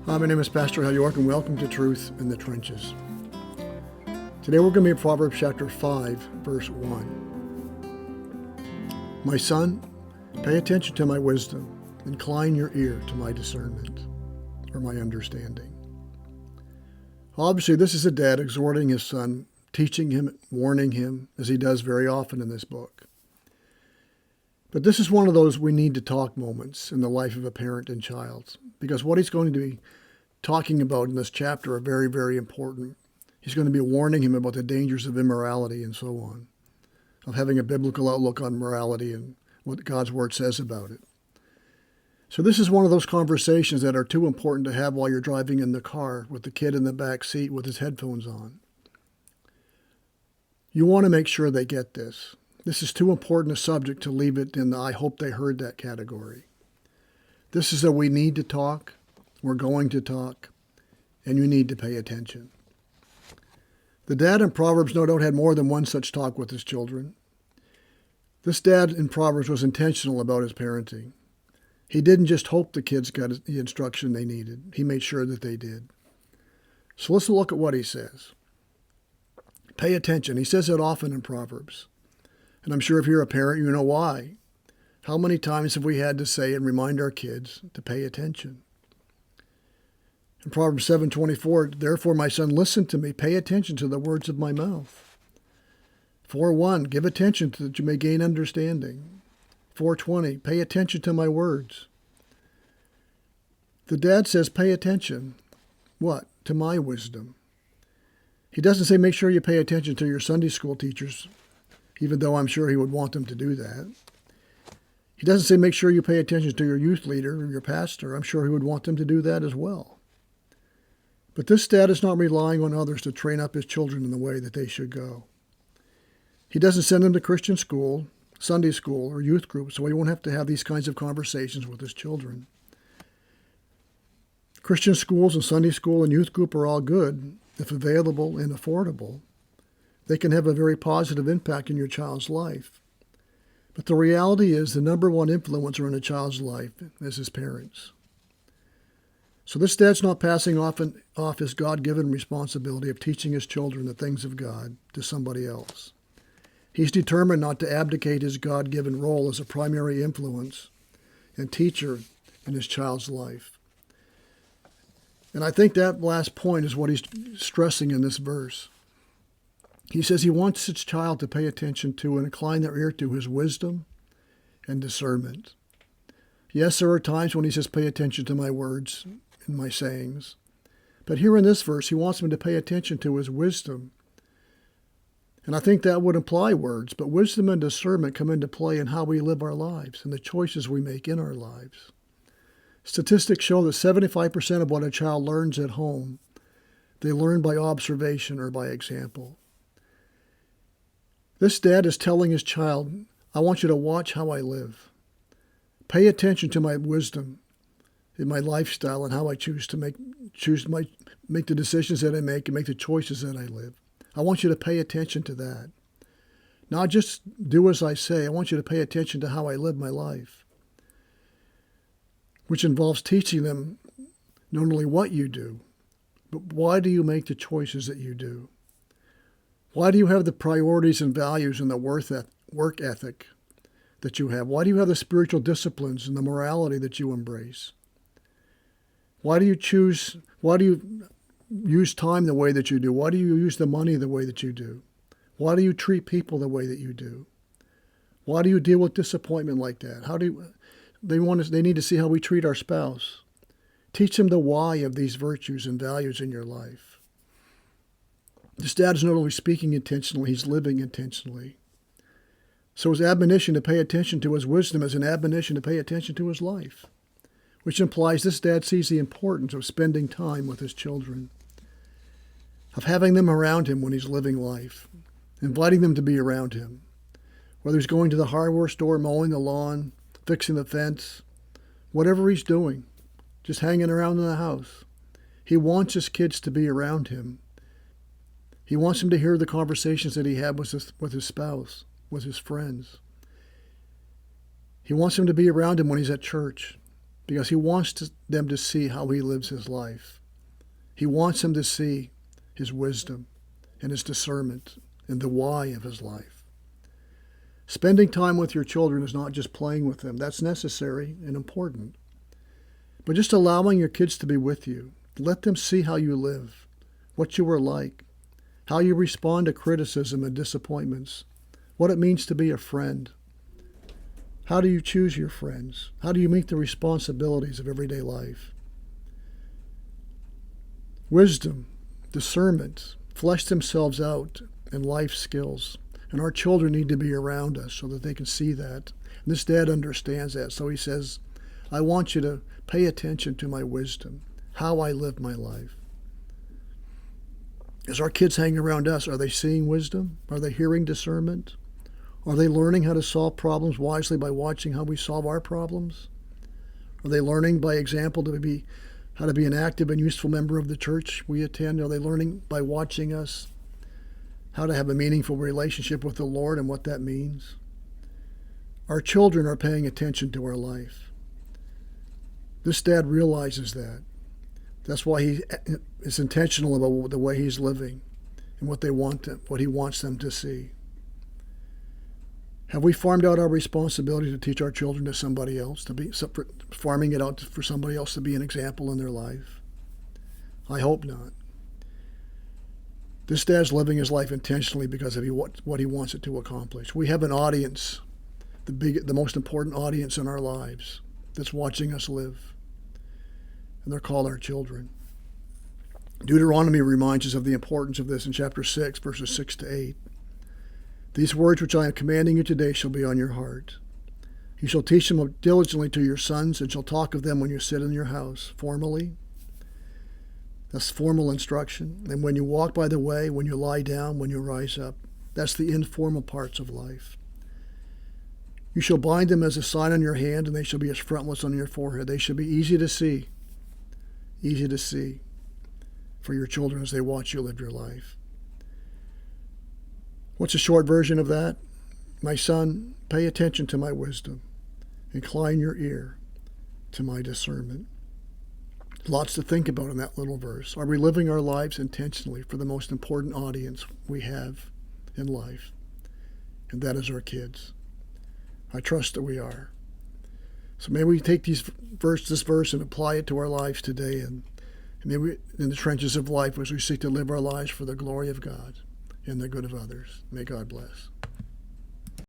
Hi, my name is Pastor Hal York, and welcome to Truth in the Trenches. Today we're going to be in Proverbs chapter 5, verse 1. My son, pay attention to my wisdom. Incline your ear to my discernment, or my understanding. Obviously, this is a dad exhorting his son, teaching him, warning him, as he does very often in this book. But this is one of those we need to talk moments in the life of a parent and child, because what he's going to be talking about in this chapter are very, very important. He's going to be warning him about the dangers of immorality and so on, of having a biblical outlook on morality and what God's Word says about it. So this is one of those conversations that are too important to have while you're driving in the car with the kid in the back seat with his headphones on. You want to make sure they get this. This is too important a subject to leave it in the I hope they heard that category. This is a we need to talk, we're going to talk, and you need to pay attention. The dad in Proverbs no doubt had more than one such talk with his children. This dad in Proverbs was intentional about his parenting. He didn't just hope the kids got the instruction they needed. He made sure that they did. So let's look at what he says. Pay attention. He says it often in Proverbs. And I'm sure if you're a parent, you know why. How many times have we had to say and remind our kids to pay attention? In Proverbs 7:24, therefore, my son, listen to me. Pay attention to the words of my mouth. 4:1, give attention so that you may gain understanding. 4:20, pay attention to my words. The dad says, pay attention. What? To my wisdom. He doesn't say make sure you pay attention to your Sunday school teachers, even though I'm sure he would want them to do that. He doesn't say make sure you pay attention to your youth leader or your pastor. I'm sure he would want them to do that as well. But this dad is not relying on others to train up his children in the way that they should go. He doesn't send them to Christian school, Sunday school, or youth group, so he won't have to have these kinds of conversations with his children. Christian schools and Sunday school and youth group are all good if available and affordable. They can have a very positive impact in your child's life. But the reality is the number one influencer in a child's life is his parents. So this dad's not passing off his God-given responsibility of teaching his children the things of God to somebody else. He's determined not to abdicate his God-given role as a primary influence and teacher in his child's life. And I think that last point is what he's stressing in this verse. He says he wants his child to pay attention to and incline their ear to his wisdom and discernment. Yes, there are times when he says, pay attention to my words and my sayings. But here in this verse, he wants them to pay attention to his wisdom. And I think that would imply words, but wisdom and discernment come into play in how we live our lives and the choices we make in our lives. Statistics show that 75% of what a child learns at home, they learn by observation or by example. This dad is telling his child, I want you to watch how I live. Pay attention to my wisdom in my lifestyle and how I choose to make the decisions that I make and make the choices that I live. I want you to pay attention to that. Not just do as I say. I want you to pay attention to how I live my life, which involves teaching them not only what you do, but why do you make the choices that you do? Why do you have the priorities and values and the work ethic that you have? Why do you have the spiritual disciplines and the morality that you embrace? Why do you use time the way that you do? Why do you use the money the way that you do? Why do you treat people the way that you do? Why do you deal with disappointment like that? They need to see how we treat our spouse. Teach them the why of these virtues and values in your life. This dad is not only speaking intentionally, he's living intentionally. So his admonition to pay attention to his wisdom is an admonition to pay attention to his life, which implies this dad sees the importance of spending time with his children, of having them around him when he's living life, inviting them to be around him, whether he's going to the hardware store, mowing the lawn, fixing the fence, whatever he's doing, just hanging around in the house. He wants his kids to be around him. He wants him to hear the conversations that he had with his spouse, with his friends. He wants him to be around him when he's at church, because he wants them to see how he lives his life. He wants them to see his wisdom and his discernment and the why of his life. Spending time with your children is not just playing with them. That's necessary and important. But just allowing your kids to be with you. Let them see how you live, what you are like, how you respond to criticism and disappointments, what it means to be a friend. How do you choose your friends? How do you meet the responsibilities of everyday life? Wisdom, discernment, flesh themselves out in life skills. And our children need to be around us so that they can see that. And this dad understands that. So he says, I want you to pay attention to my wisdom, how I live my life. As our kids hang around us, are they seeing wisdom? Are they hearing discernment? Are they learning how to solve problems wisely by watching how we solve our problems? Are they learning by example how to be an active and useful member of the church we attend? Are they learning by watching us how to have a meaningful relationship with the Lord and what that means? Our children are paying attention to our life. This dad realizes that. That's why he is intentional about the way he's living and what he wants them to see. Have we farmed out our responsibility to teach our children to somebody else, farming it out for somebody else to be an example in their life? I hope not. This dad's living his life intentionally because of what he wants it to accomplish. We have an audience, the most important audience in our lives, that's watching us live. And they're called our children. Deuteronomy reminds us of the importance of this in chapter 6, verses 6 to 8. These words which I am commanding you today shall be on your heart. You shall teach them diligently to your sons, and shall talk of them when you sit in your house, formally. That's formal instruction. And when you walk by the way, when you lie down, when you rise up. That's the informal parts of life. You shall bind them as a sign on your hand, and they shall be as frontlets on your forehead. They shall be easy to see for your children as they watch you live your life. What's a short version of that? My son, pay attention to my wisdom. Incline your ear to my discernment. Lots to think about in that little verse. Are we living our lives intentionally for the most important audience we have in life? And that is our kids. I trust that we are. So may we take this verse and apply it to our lives today, and may we, in the trenches of life, as we seek to live our lives for the glory of God and the good of others. May God bless.